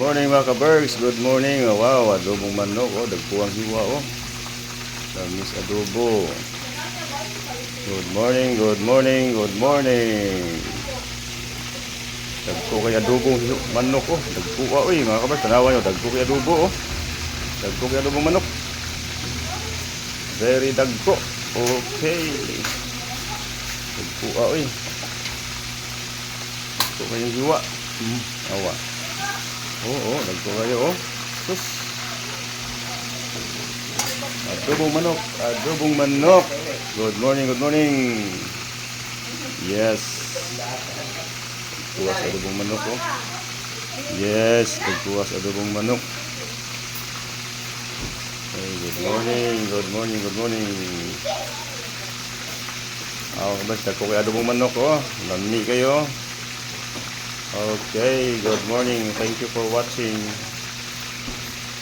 morning mga ka-bergs, good morning. Oh, wow, adobong manok, oh, dagpo ang hiwa, oh. Tamis adobo. Good morning, good morning, good morning. Dagpo kay adobong manok, oh. Dagpo, uy, mga ka-bergs, tanawan nyo, dagpo kay adobo, oh. Dagpo kay adobong manok. Very dagpo. Okay. Dagpo, uy. Dagpo kayong hiwa. Awa. Oo, dagpo kayo, oh. Sus. Adobong manok, adobong manok. Good morning, good morning. Yes. Dagpuas adobong manok, oh. Yes, dagpuas adobong manok. Hey, good morning, good morning, good morning. Basta ko kay adobong manok, oh. Lami kayo. Okay, good morning. Thank you for watching.